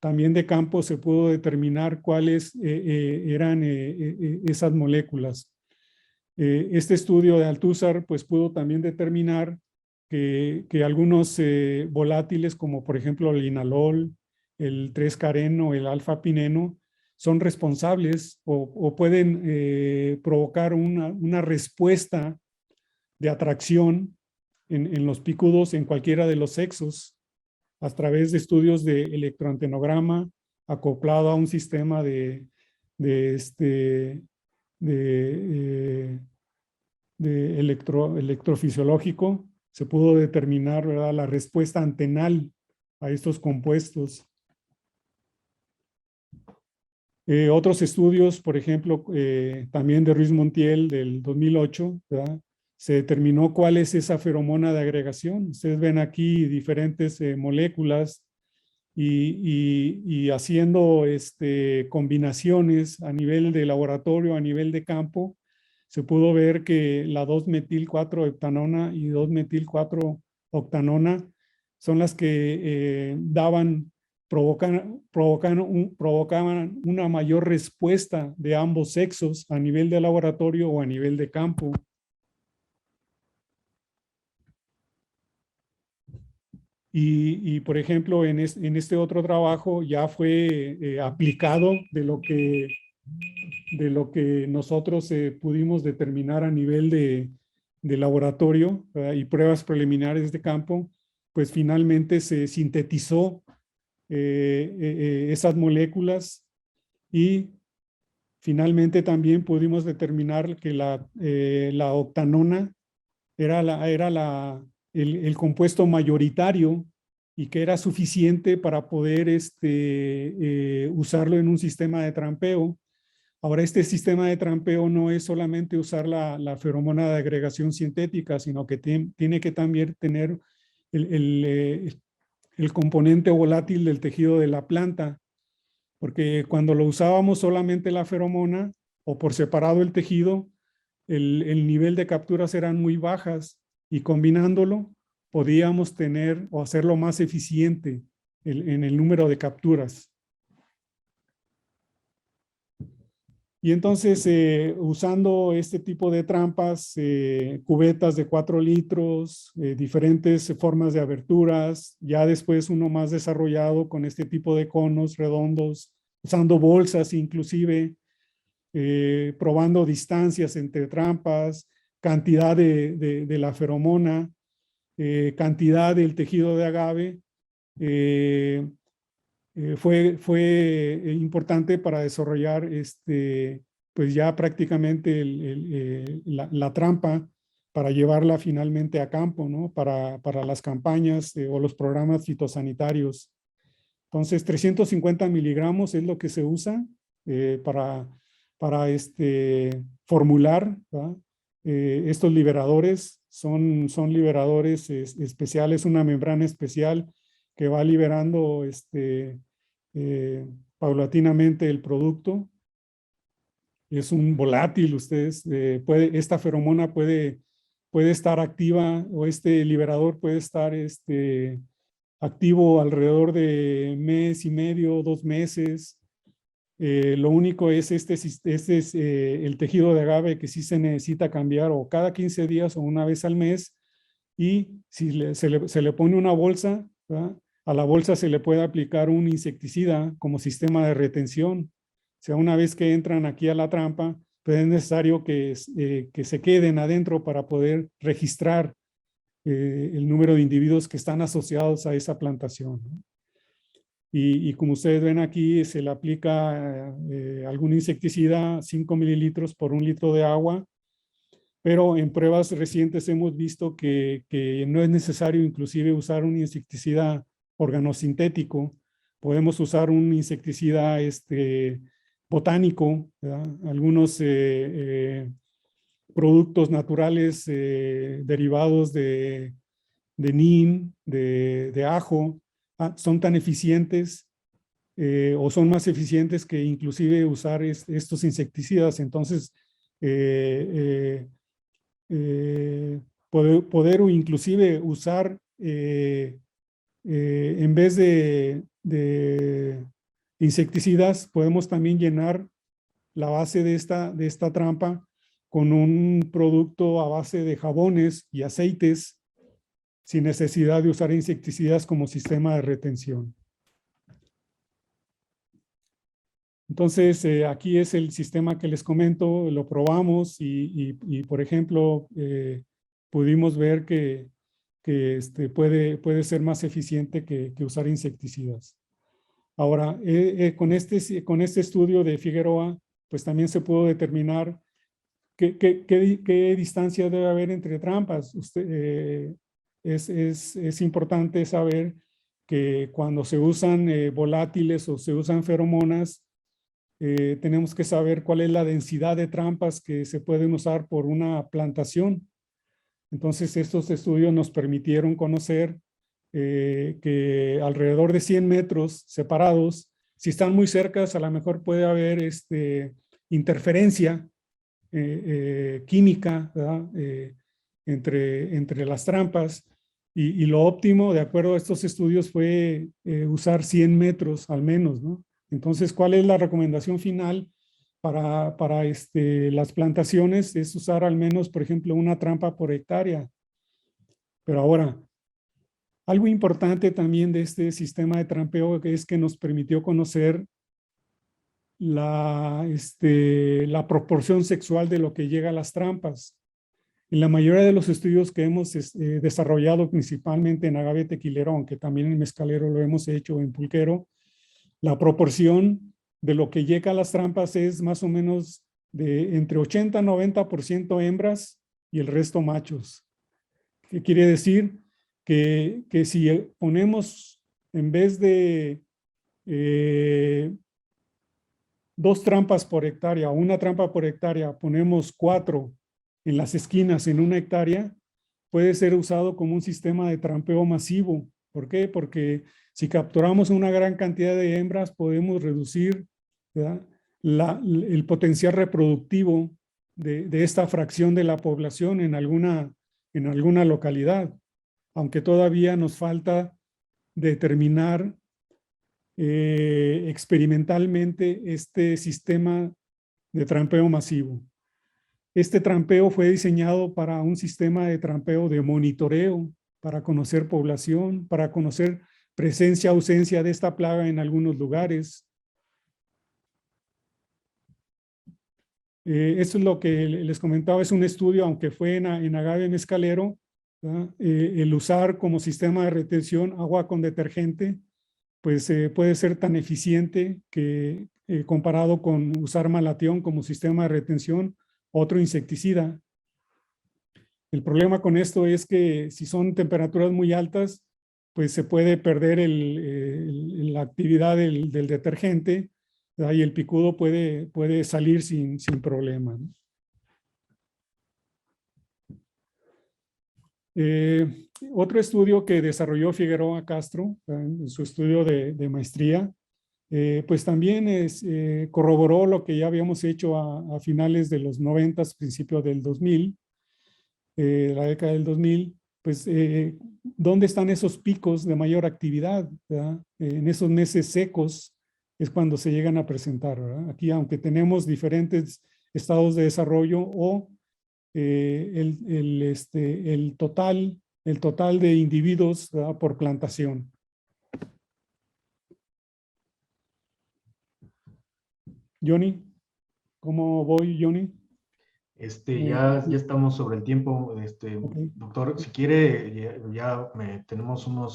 también de campo se pudo determinar cuáles eran esas moléculas. Este estudio de Althusser pues pudo también determinar que algunos volátiles, como por ejemplo el linalol, el 3-careno, el alfa-pineno, son responsables o pueden provocar una respuesta de atracción en los picudos en cualquiera de los sexos a través de estudios de electroantenograma acoplado a un sistema electrofisiológico. Se pudo determinar, ¿verdad?, la respuesta antenal a estos compuestos. Otros estudios, por ejemplo, también de Ruiz Montiel del 2008, ¿verdad?, se determinó cuál es esa feromona de agregación. Ustedes ven aquí diferentes moléculas y haciendo combinaciones a nivel de laboratorio, a nivel de campo, se pudo ver que la 2-metil-4-heptanona y 2-metil-4-octanona son las que provocaban una mayor respuesta de ambos sexos a nivel de laboratorio o a nivel de campo. Por ejemplo, en este otro trabajo ya fue aplicado de lo que nosotros pudimos determinar a nivel de laboratorio, ¿verdad?, y pruebas preliminares de campo, pues finalmente se sintetizó esas moléculas y finalmente también pudimos determinar que la octanona era el compuesto mayoritario y que era suficiente para poder usarlo en un sistema de trampeo. Ahora, este sistema de trampeo no es solamente usar la feromona de agregación sintética, sino que tiene que también tener el componente volátil del tejido de la planta, porque cuando lo usábamos solamente la feromona o por separado el tejido, el nivel de capturas eran muy bajas y combinándolo podíamos tener o hacerlo más eficiente en el número de capturas. Y entonces, usando este tipo de trampas, cubetas de 4 litros, diferentes formas de aberturas, ya después uno más desarrollado con este tipo de conos redondos, usando bolsas inclusive, probando distancias entre trampas, cantidad de la feromona, cantidad del tejido de agave, fue importante para desarrollar pues ya prácticamente la trampa para llevarla finalmente a campo, ¿no? Para las campañas o los programas fitosanitarios. Entonces, 350 miligramos es lo que se usa para formular, ¿verdad? Estos liberadores son liberadores especiales, una membrana especial que va liberando paulatinamente el producto. Es un volátil, esta feromona puede estar activa, o este liberador puede estar activo alrededor de mes y medio, 2 meses. Lo único es el tejido de agave que sí se necesita cambiar o cada 15 días o una vez al mes, y si se le pone una bolsa, ¿verdad? A la bolsa se le puede aplicar un insecticida como sistema de retención. O sea, una vez que entran aquí a la trampa, pues es necesario que se queden adentro para poder registrar el número de individuos que están asociados a esa plantación, ¿no? Y como ustedes ven aquí, se le aplica algún insecticida, 5 mililitros por 1 litro de agua, pero en pruebas recientes hemos visto que no es necesario inclusive usar un insecticida organosintético. Podemos usar un insecticida botánico, ¿verdad? Algunos productos naturales derivados de neem, de ajo, son tan eficientes o son más eficientes que inclusive usar estos insecticidas. Entonces, poder o inclusive usar en vez de insecticidas, podemos también llenar la base de esta trampa con un producto a base de jabones y aceites sin necesidad de usar insecticidas como sistema de retención. Entonces, aquí es el sistema que les comento, lo probamos y por ejemplo, pudimos ver que puede ser más eficiente que usar insecticidas. Ahora, con este estudio de Figueroa, pues también se pudo determinar qué distancia debe haber entre trampas. Es importante saber que cuando se usan volátiles o se usan feromonas, tenemos que saber cuál es la densidad de trampas que se pueden usar por una plantación. Entonces, estos estudios nos permitieron conocer que alrededor de 100 metros separados, si están muy cercas, a lo mejor puede haber interferencia química, ¿verdad? Entre las trampas, y lo óptimo, de acuerdo a estos estudios, fue usar 100 metros al menos, ¿no? Entonces, ¿cuál es la recomendación final para las plantaciones? Es usar al menos, por ejemplo, una trampa por hectárea. Pero ahora, algo importante también de este sistema de trampeo es que nos permitió conocer la proporción sexual de lo que llega a las trampas. En la mayoría de los estudios que hemos desarrollado, principalmente en agave tequilero, aunque también en mezcalero lo hemos hecho, en pulquero, la proporción de lo que llega a las trampas es más o menos de entre 80 y 90% hembras y el resto machos. ¿Qué quiere decir? Que si ponemos, en vez de 2 trampas por hectárea o una trampa por hectárea, ponemos 4 en las esquinas en 1 hectárea, puede ser usado como un sistema de trampeo masivo ¿Por qué? Porque si capturamos una gran cantidad de hembras, podemos reducir, ¿verdad?, el potencial reproductivo de esta fracción de la población en alguna localidad, aunque todavía nos falta determinar experimentalmente este sistema de trampeo masivo. Este trampeo fue diseñado para un sistema de trampeo de monitoreo, para conocer población, para conocer presencia, ausencia de esta plaga en algunos lugares. Esto es lo que les comentaba, es un estudio, aunque fue en agave mezcalero, el usar como sistema de retención agua con detergente, pues puede ser tan eficiente que comparado con usar malatión como sistema de retención, otro insecticida. El problema con esto es que si son temperaturas muy altas, pues se puede perder la actividad del detergente, ¿verdad?, y el picudo puede salir sin problema, ¿no? Otro estudio que desarrolló Figueroa Castro en su estudio de maestría, pues también corroboró lo que ya habíamos hecho a finales de los 90, principios del 2000, la década del 2000, pues ¿dónde están esos picos de mayor actividad, ¿verdad? En esos meses secos es cuando se llegan a presentar, ¿verdad? Aquí, aunque tenemos diferentes estados de desarrollo o el total de individuos, ¿verdad?, por plantación. Johnny, ¿cómo voy, Johnny? Ya estamos sobre el tiempo, Okay. doctor. Si quiere, tenemos un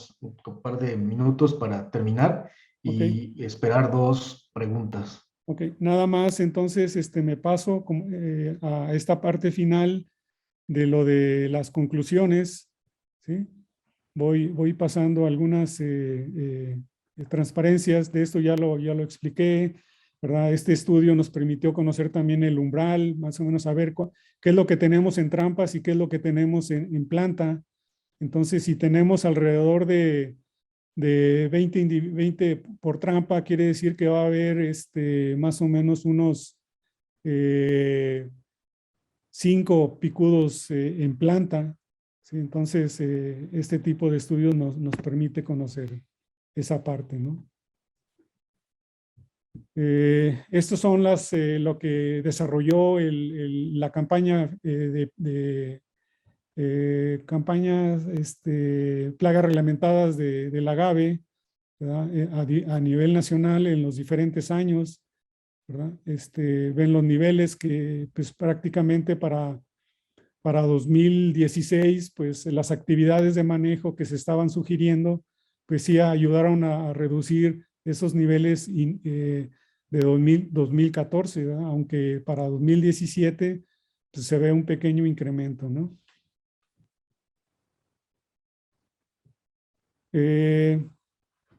par de minutos para terminar Okay. y esperar 2 preguntas. Ok, nada más entonces me paso a esta parte final de lo de las conclusiones, ¿sí? Voy pasando algunas transparencias, de esto ya lo expliqué, ¿verdad? Este estudio nos permitió conocer también el umbral, más o menos saber qué es lo que tenemos en trampas y qué es lo que tenemos en planta. Entonces, si tenemos alrededor de 20 por trampa, quiere decir que va a haber más o menos unos 5 picudos en planta, ¿sí? Entonces, este tipo de estudios nos permite conocer esa parte, ¿no? Estos son lo que desarrolló la campaña campañas, plagas reglamentadas del agave, ¿verdad?, a nivel nacional en los diferentes años, ¿verdad? Ven los niveles que pues prácticamente para 2016, pues las actividades de manejo que se estaban sugiriendo, pues sí ayudaron a reducir esos niveles de 2014, ¿verdad?, aunque para 2017 pues, se ve un pequeño incremento, ¿no?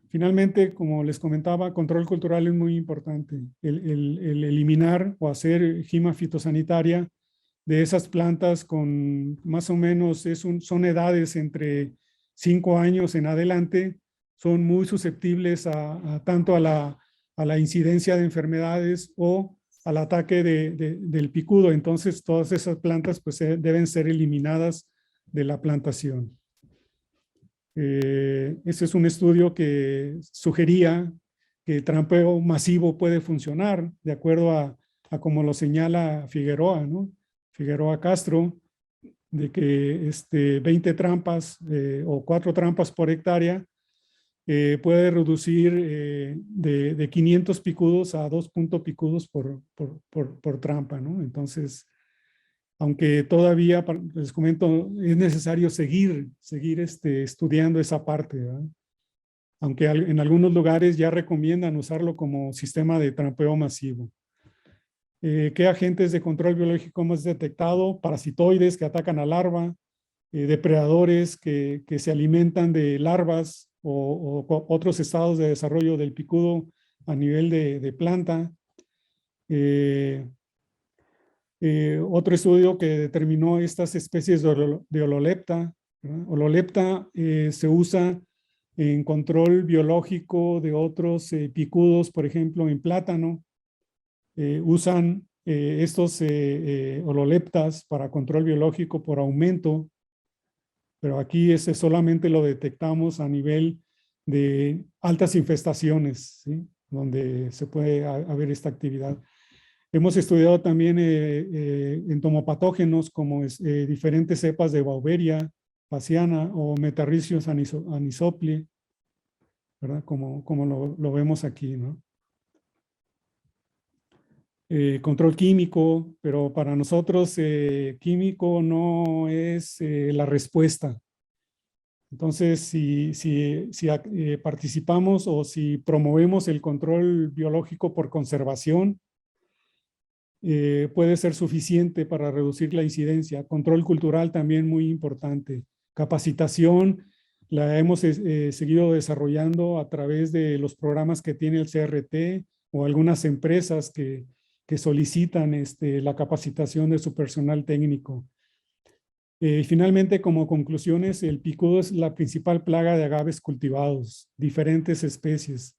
Finalmente, como les comentaba, control cultural es muy importante. El eliminar o hacer gima fitosanitaria de esas plantas con más o menos, son edades entre 5 años en adelante, son muy susceptibles tanto a la incidencia de enfermedades o al ataque del picudo. Entonces, todas esas plantas pues, deben ser eliminadas de la plantación. Ese es un estudio que sugería que el trampeo masivo puede funcionar de acuerdo a como lo señala Figueroa, ¿no? Figueroa Castro, de que 20 trampas o 4 trampas por hectárea puede reducir de 500 picudos a 2 picudos por trampa, ¿no? Entonces, aunque todavía, les comento, es necesario seguir estudiando esa parte, ¿verdad? Aunque en algunos lugares ya recomiendan usarlo como sistema de trampeo masivo. ¿Qué agentes de control biológico hemos detectado? Parasitoides que atacan a larva, depredadores que se alimentan de larvas o otros estados de desarrollo del picudo a nivel de planta. Otro estudio que determinó estas especies de Hololepta, ¿verdad? Hololepta se usa en control biológico de otros picudos, por ejemplo, en plátano. Usan estos hololeptas para control biológico por aumento, pero aquí ese solamente lo detectamos a nivel de altas infestaciones, ¿sí? Donde se puede haber esta actividad. Hemos estudiado también entomopatógenos como diferentes cepas de Beauveria baciana o Metarrhizium anisopli, ¿verdad? Como lo vemos aquí, ¿no? Control químico, pero para nosotros químico no es la respuesta. Entonces, si participamos o si promovemos el control biológico por conservación, puede ser suficiente para reducir la incidencia. Control cultural también muy importante. Capacitación la hemos seguido desarrollando a través de los programas que tiene el CRT o algunas empresas que solicitan la capacitación de su personal técnico. Finalmente, como conclusiones, el picudo es la principal plaga de agaves cultivados, diferentes especies.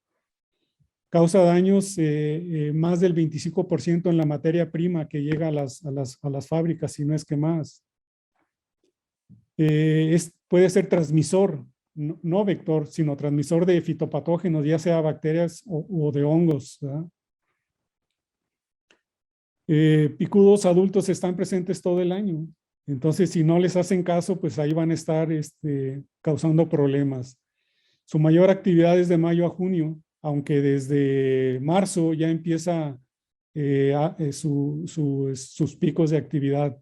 Causa daños más del 25% en la materia prima que llega a las fábricas, si no es que más. Puede ser transmisor, no vector, sino transmisor de fitopatógenos, ya sea bacterias o de hongos, ¿verdad? Picudos adultos están presentes todo el año. Entonces, si no les hacen caso, pues ahí van a estar causando problemas. Su mayor actividad es de mayo a junio, aunque desde marzo ya empieza sus picos de actividad.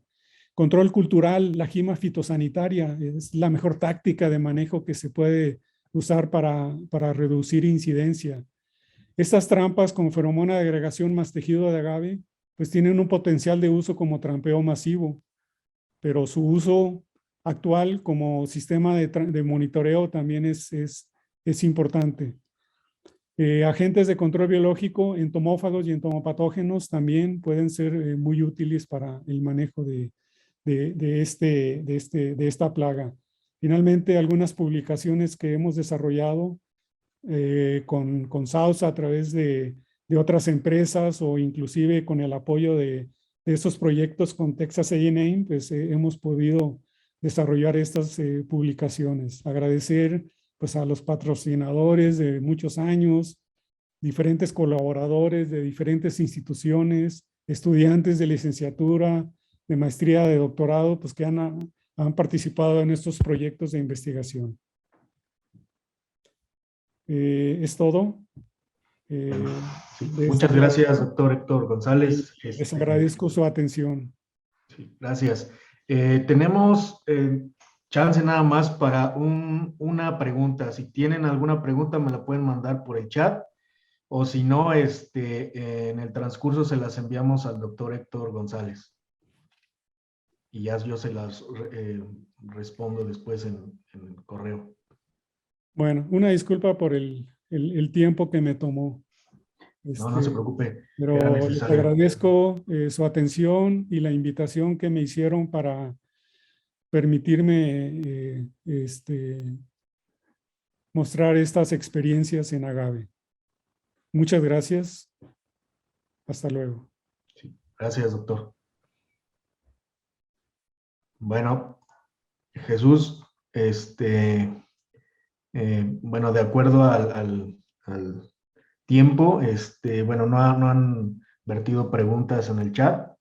Control cultural, la gima fitosanitaria es la mejor táctica de manejo que se puede usar para reducir incidencia. Estas trampas con feromona de agregación más tejido de agave, pues tienen un potencial de uso como trampeo masivo, pero su uso actual como sistema de monitoreo también es importante. Agentes de control biológico, entomófagos y entomopatógenos también pueden ser muy útiles para el manejo de esta plaga. Finalmente, algunas publicaciones que hemos desarrollado con SAUSA a través de otras empresas o inclusive con el apoyo de estos proyectos con Texas A&M, pues hemos podido desarrollar estas publicaciones. Agradecer pues a los patrocinadores de muchos años, diferentes colaboradores de diferentes instituciones, estudiantes de licenciatura, de maestría, de doctorado, pues que han participado en estos proyectos de investigación. Es todo. Muchas gracias, doctor Héctor González. Les agradezco su atención. Sí, gracias. Tenemos chance nada más para una pregunta. Si tienen alguna pregunta, me la pueden mandar por el chat. O si no, en el transcurso se las enviamos al doctor Héctor González. Y ya yo se las respondo después en el correo. Bueno, una disculpa por el tiempo que me tomó. No se preocupe. Pero les agradezco su atención y la invitación que me hicieron para permitirme mostrar estas experiencias en agave. Muchas gracias. Hasta luego. Sí, gracias, doctor. Bueno, Jesús, bueno, de acuerdo al tiempo, bueno, no han vertido preguntas en el chat.